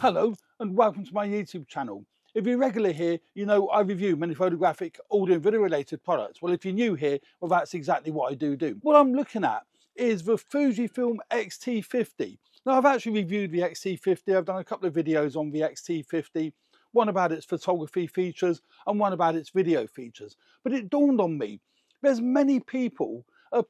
Hello and welcome to my YouTube channel. If you're regular here, you know I review many photographic, audio and video related products. Well, if you're new here, well, that's exactly what I do. What I'm looking at is the Fujifilm X-T50. Now, I've actually reviewed the X-T50. I've done a couple of videos on the X-T50, one about its photography features and one about its video features. But it dawned on me, there's many people,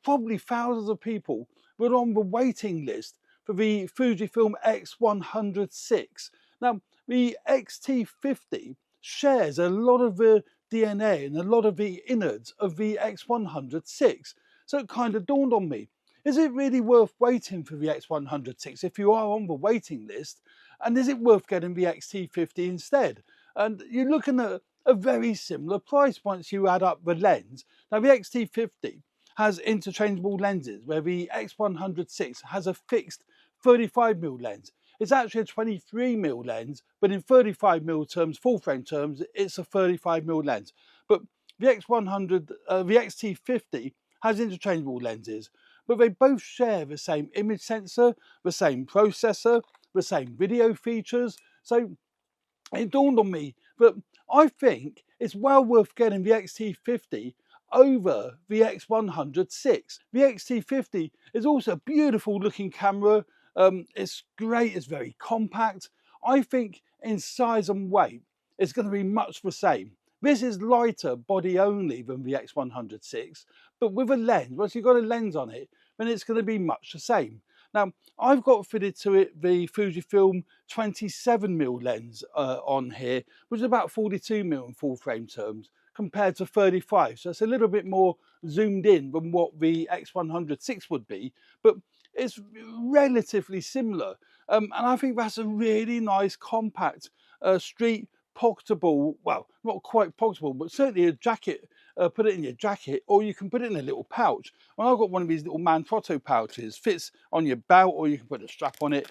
probably thousands of people, that are on the waiting list for the Fujifilm X100VI. Now, the X-T50 shares a lot of the DNA and a lot of the innards of the X100VI. So it kind of dawned on me, is it really worth waiting for the X100VI if you are on the waiting list? And is it worth getting the X-T50 instead? And you're looking at a very similar price once you add up the lens. Now, the X-T50 has interchangeable lenses, where the X100VI has a fixed 35mm lens. It's actually a 23mm lens, but in 35mm terms, full frame terms, it's a 35mm lens. But the the X-T50 has interchangeable lenses, but they both share the same image sensor, the same processor, the same video features. So it dawned on me that I think it's well worth getting the X-T50 over the X100VI. The X-T50 is also a beautiful looking camera. It's great, it's very compact. I think in size and weight, it's going to be much the same. This is lighter body only than the X100VI, but with a lens, once you've got a lens on it, then it's going to be much the same. Now, I've got fitted to it the Fujifilm 27mm lens on here, which is about 42mm in full frame terms, compared to 35. So it's a little bit more zoomed in than what the X100VI would be, but it's relatively similar. And I think that's a really nice, compact, street pocketable, well, not quite pocketable, but certainly a jacket. Put it in your jacket, or you can put it in a little pouch. Well, I've got one of these little Manfrotto pouches, fits on your belt, or you can put a strap on it,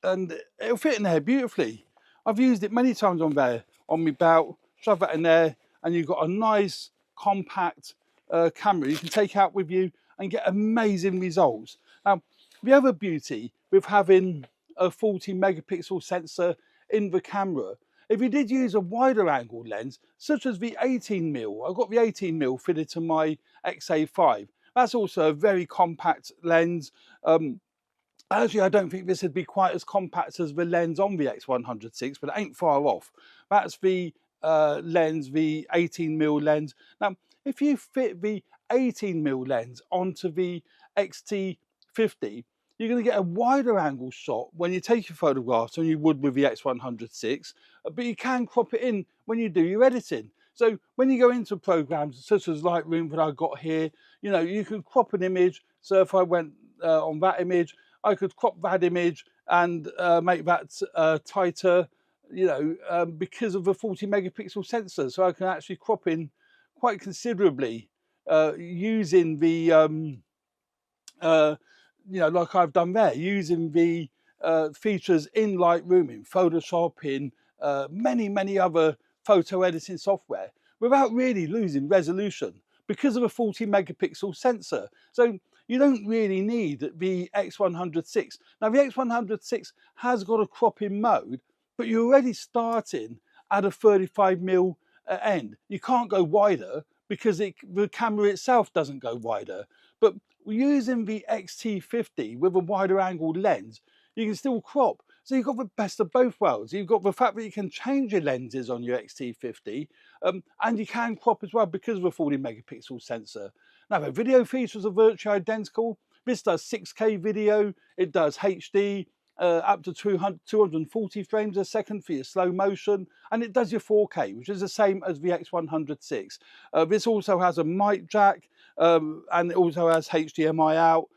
and it'll fit in there beautifully. I've used it many times on my belt, shove that in there, and you've got a nice, compact camera you can take out with you and get amazing results. Now, the other beauty with having a 40 megapixel sensor in the camera, if you did use a wider angle lens, such as the 18mm, I've got the 18mm fitted to my XA5. That's also a very compact lens. Actually, I don't think this would be quite as compact as the lens on the X100VI, but it ain't far off. That's the lens, the 18mm lens. Now, if you fit the 18mm lens onto the X-T50, you're going to get a wider angle shot when you take your photographs than you would with the X100VI, but you can crop it in when you do your editing. So when you go into programs such as Lightroom that I've got here, you know, you can crop an image. So if I went on that image, I could crop that image and make that tighter, you know, because of the 40 megapixel sensor. So I can actually crop in quite considerably using the you know, like I've done there, using the features in Lightroom, in Photoshop, in many other photo editing software, without really losing resolution because of a 40 megapixel sensor. So you don't really need the X100VI. Now, the X100VI has got a cropping mode, but you're already starting at a 35mm end. You can't go wider because the camera itself doesn't go wider. But using the X-T50 with a wider angle lens, you can still crop. So you've got the best of both worlds. You've got the fact that you can change your lenses on your X-T50, and you can crop as well because of a 40 megapixel sensor. Now, the video features are virtually identical. This does 6K video, it does HD, up to 240 frames a second for your slow motion, and it does your 4K, which is the same as the X100VI. This also has a mic jack, and it also has HDMI out,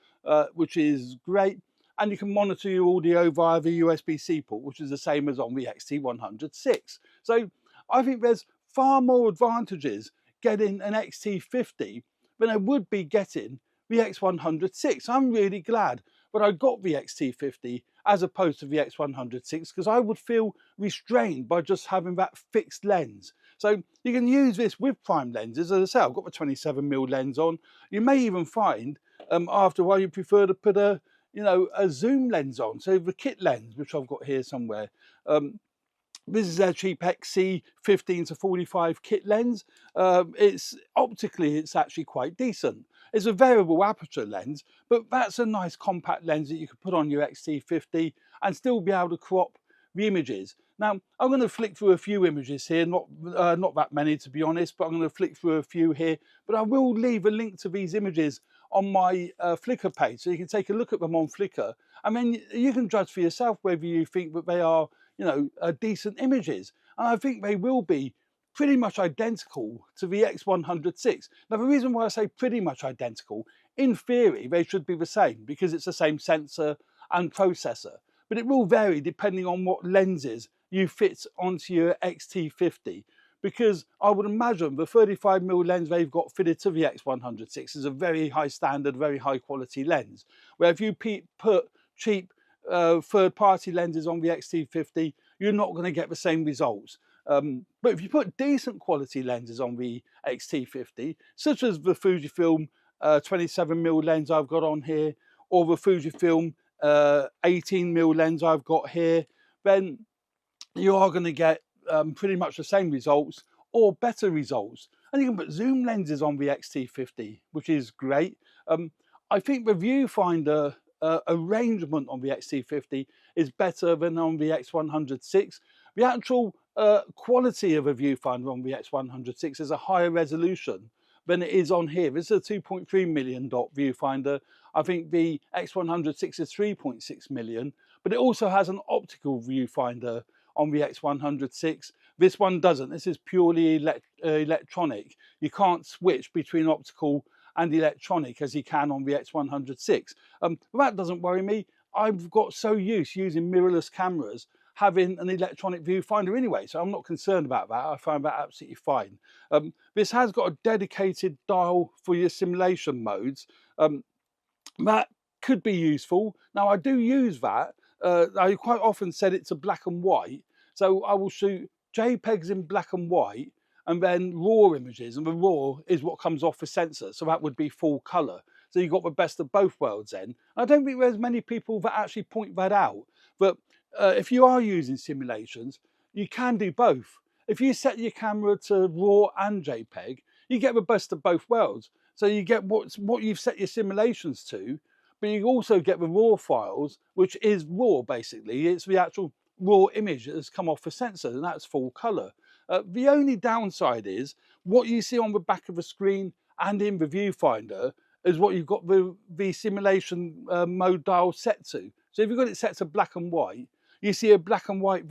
which is great. And you can monitor your audio via the USB-C port, which is the same as on the X-T100VI. So I think there's far more advantages getting an X-T50 than I would be getting the X100VI. I'm really glad that I got the X-T50 as opposed to the X100VI, because I would feel restrained by just having that fixed lens. So you can use this with prime lenses. As I say, I've got the 27mm lens on. You may even find after a while you prefer to put a you know, a zoom lens on. So the kit lens, which I've got here somewhere, this is their cheap X-T50 to 45 kit lens. It's optically, it's actually quite decent. It's a variable aperture lens, but that's a nice compact lens that you could put on your X-T50 and still be able to crop the images. Now, I'm going to flick through a few images here, not that many to be honest, but I'm going to flick through a few here. But I will leave a link to these images on my Flickr page, so you can take a look at them on Flickr. And then you can judge for yourself whether you think that they are, you know, decent images. And I think they will be pretty much identical to the X100VI. Now, the reason why I say pretty much identical, in theory, they should be the same because it's the same sensor and processor. But it will vary depending on what lenses you fit onto your X-T50. Because I would imagine the 35mm lens they've got fitted to the X100VI is a very high standard, very high quality lens. Where if you put cheap third-party lenses on the X-T50, you're not going to get the same results. But if you put decent quality lenses on the X-T50, such as the Fujifilm 27mm lens I've got on here, or the Fujifilm 18mm lens I've got here, then you are going to get pretty much the same results or better results. And you can put zoom lenses on the X-T50, which is great. I think the viewfinder arrangement on the X-T50 is better than on the X100VI. The actual quality of a viewfinder on the X100VI is a higher resolution than it is on here. This is a 2.3 million dot viewfinder. I think the X100VI is 3.6 million, but it also has an optical viewfinder on the X100VI. This one doesn't. This is purely electronic. You can't switch between optical and electronic as you can on the X100VI. But that doesn't worry me. I've got so used using mirrorless cameras having an electronic viewfinder anyway, so I'm not concerned about that. I find that absolutely fine. This has got a dedicated dial for your simulation modes. That could be useful. Now, I do use that. I quite often set it to black and white, so I will shoot JPEGs in black and white and then raw images, and the raw is what comes off the sensor, so that would be full color. So you've got the best of both worlds then. I don't think there's many people that actually point that out, but if you are using simulations, you can do both. If you set your camera to RAW and JPEG, you get the best of both worlds. So you get what you've set your simulations to, but you also get the RAW files, which is RAW basically. It's the actual RAW image that has come off the sensor, and that's full color. The only downside is what you see on the back of the screen and in the viewfinder is what you've got the simulation mode dial set to. So if you've got it set to black and white, you see a black and white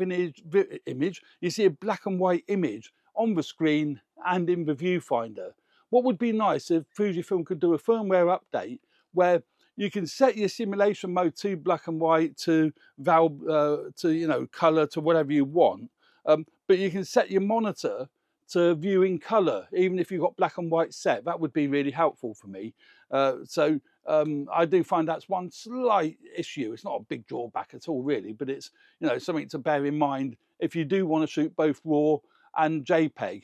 image, you see a black and white image on the screen and in the viewfinder. What would be nice if Fujifilm could do a firmware update where you can set your simulation mode to black and white, to you know, color, to whatever you want, but you can set your monitor to view in color, even if you've got black and white set. That would be really helpful for me. I do find that's one slight issue. It's not a big drawback at all, really, but it's, you know, something to bear in mind if you do want to shoot both RAW and JPEG.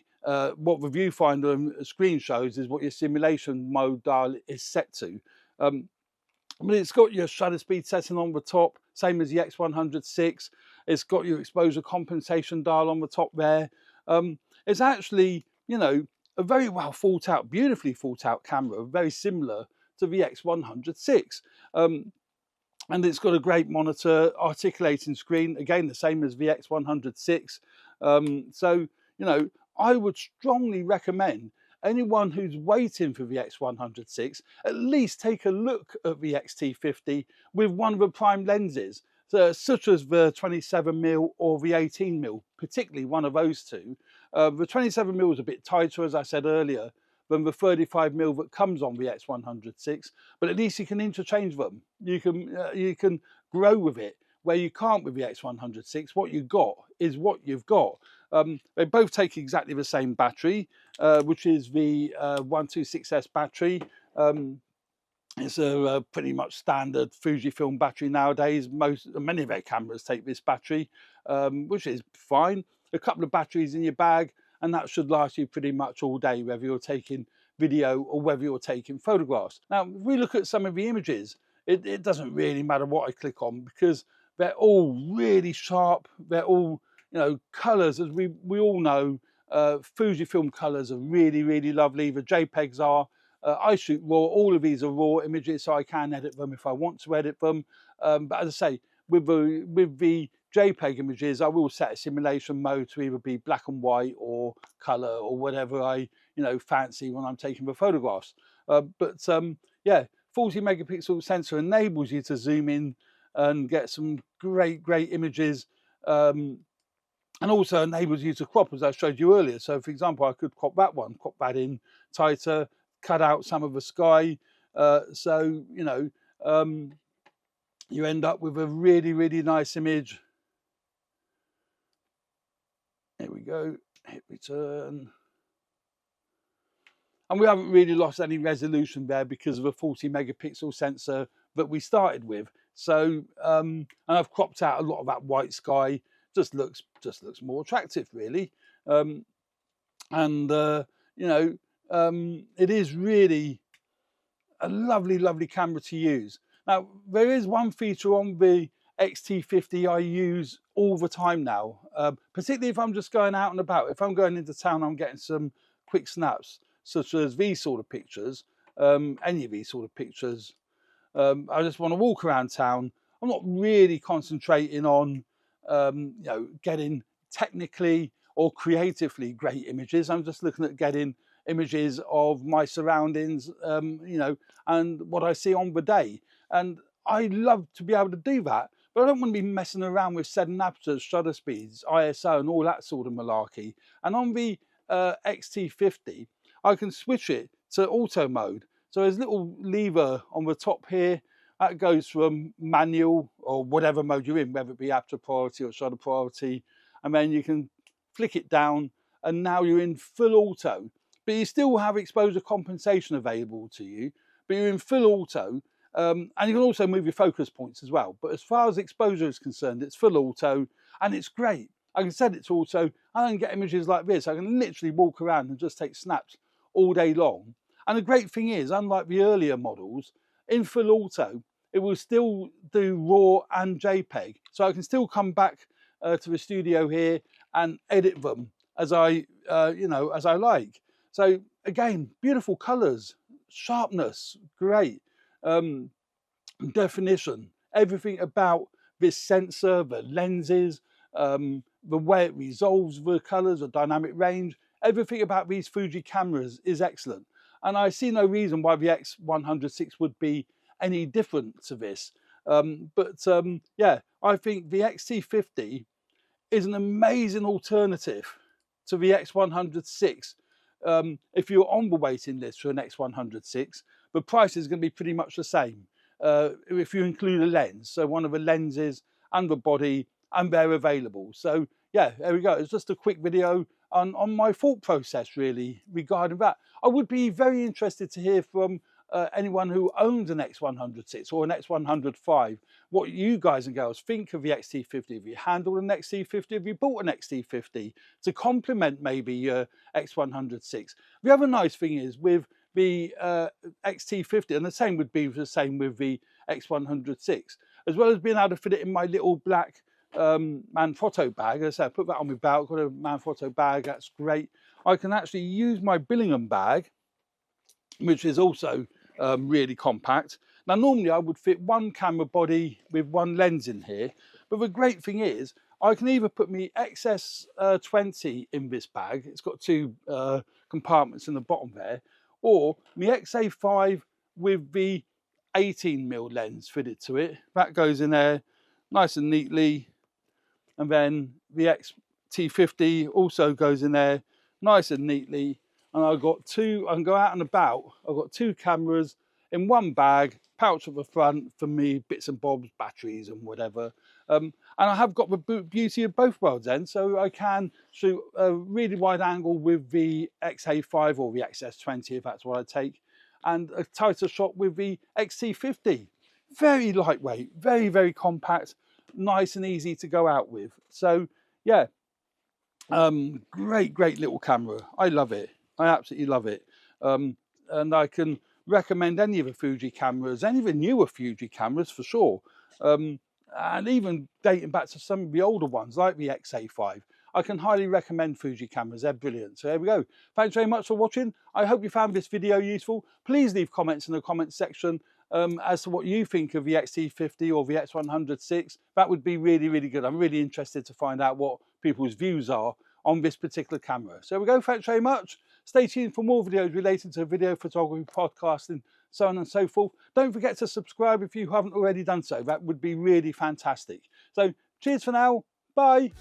What the viewfinder screen shows is what your simulation mode dial is set to. But it's got your shutter speed setting on the top, same as the X100VI. It's got your exposure compensation dial on the top there. It's actually, you know, a very well thought out, beautifully thought out camera, very similar to the X100VI. And it's got a great monitor, articulating screen, again, the same as the X100VI. So, you know, I would strongly recommend anyone who's waiting for the X100VI at least take a look at the X-T50 with one of the prime lenses, such as the 27mm or the 18mm, particularly one of those two. The 27mm is a bit tighter, as I said earlier, than the 35mm that comes on the X100VI, but at least you can interchange them. You can grow with it where you can't with the X100VI. What you've got is what you've got. They both take exactly the same battery, which is the 126S battery. It's a pretty much standard Fujifilm battery nowadays. Many of their cameras take this battery, which is fine. A couple of batteries in your bag, and that should last you pretty much all day, whether you're taking video or whether you're taking photographs. Now, if we look at some of the images, it doesn't really matter what I click on, because they're all really sharp. They're all, you know, colors, as we all know. Fujifilm colors are really, really lovely. The JPEGs are. I shoot raw. All of these are raw images, so I can edit them if I want to edit them. But as I say, with the JPEG images, I will set a simulation mode to either be black and white or color or whatever I, you know, fancy when I'm taking the photographs. Yeah, 40 megapixel sensor enables you to zoom in and get some great images, and also enables you to crop, as I showed you earlier. So for example, I could crop that in tighter, cut out some of the sky, so you know, you end up with a really nice image. Here we go, hit return. And we haven't really lost any resolution there because of a 40 megapixel sensor that we started with. So, and I've cropped out a lot of that white sky. Just looks more attractive, really. You know, it is really a lovely camera to use. Now, there is one feature on the X-T50 I use all the time now, particularly if I'm just going out and about. If I'm going into town, I'm getting some quick snaps, such as these sort of pictures, any of these sort of pictures. I just want to walk around town. I'm not really concentrating on, you know, getting technically or creatively great images. I'm just looking at getting images of my surroundings, you know, and what I see on the day. And I love to be able to do that, but I don't want to be messing around with setting apertures, shutter speeds, ISO, and all that sort of malarkey. And on the X-T50, I can switch it to auto mode. So there's a little lever on the top here that goes from manual or whatever mode you're in, whether it be aperture priority or shutter priority, and then you can flick it down and now you're in full auto. But you still have exposure compensation available to you, but you're in full auto, and you can also move your focus points as well. But as far as exposure is concerned, it's full auto, and it's great. I can set it to auto, I can get images like this. I can literally walk around and just take snaps all day long. And the great thing is, unlike the earlier models, in full auto, it will still do RAW and JPEG. So I can still come back to the studio here and edit them as I, you know, as I like. So again, beautiful colors, sharpness, great, definition, everything about this sensor, the lenses, the way it resolves the colors, the dynamic range, everything about these Fuji cameras is excellent. And I see no reason why the X100VI would be any different to this. Yeah, I think the X-T50 is an amazing alternative to the X100VI. If you're on the waiting list for an X100VI, the price is going to be pretty much the same if you include a lens. So one of the lenses and the body, and they're available. So yeah, there we go. It's just a quick video on my thought process, really, regarding that. I would be very interested to hear from anyone who owns an X100VI or an X100V, what you guys and girls think of the X-T50. Have you handled an X-T50? Have you bought an X-T50 to complement maybe your X100VI? The other nice thing is with the X-T50, and the same would be the same with the X100VI, as well as being able to fit it in my little black Manfrotto bag. As I said, I put that on my belt, got a Manfrotto bag, that's great. I can actually use my Billingham bag, which is also really compact. Now normally I would fit one camera body with one lens in here, but the great thing is I can either put my XS20 in this bag, it's got two compartments in the bottom there, or my XA5 with the 18mm lens fitted to it. That goes in there nice and neatly, and then the X-T50 also goes in there nice and neatly. And I've got two, I can go out and about, I've got two cameras in one bag, pouch at the front for me, bits and bobs, batteries and whatever. And I have got the beauty of both worlds then, so I can shoot a really wide angle with the XA5 or the XS20 if that's what I take, and a tighter shot with the X-T50. Very lightweight, very compact, nice and easy to go out with. So yeah, great little camera. I love it. I absolutely love it. And I can recommend any of the Fuji cameras, any of the newer Fuji cameras for sure. And even dating back to some of the older ones like the X-A5. I can highly recommend Fuji cameras, they're brilliant. So there we go. Thanks very much for watching. I hope you found this video useful. Please leave comments in the comments section as to what you think of the X-T50 or the X100VI. That would be really, really good. I'm really interested to find out what people's views are on this particular camera. So there we go, thanks very much. Stay tuned for more videos related to video photography, podcasting, so on and so forth. Don't forget to subscribe if you haven't already done so. That would be really fantastic. So cheers for now. Bye.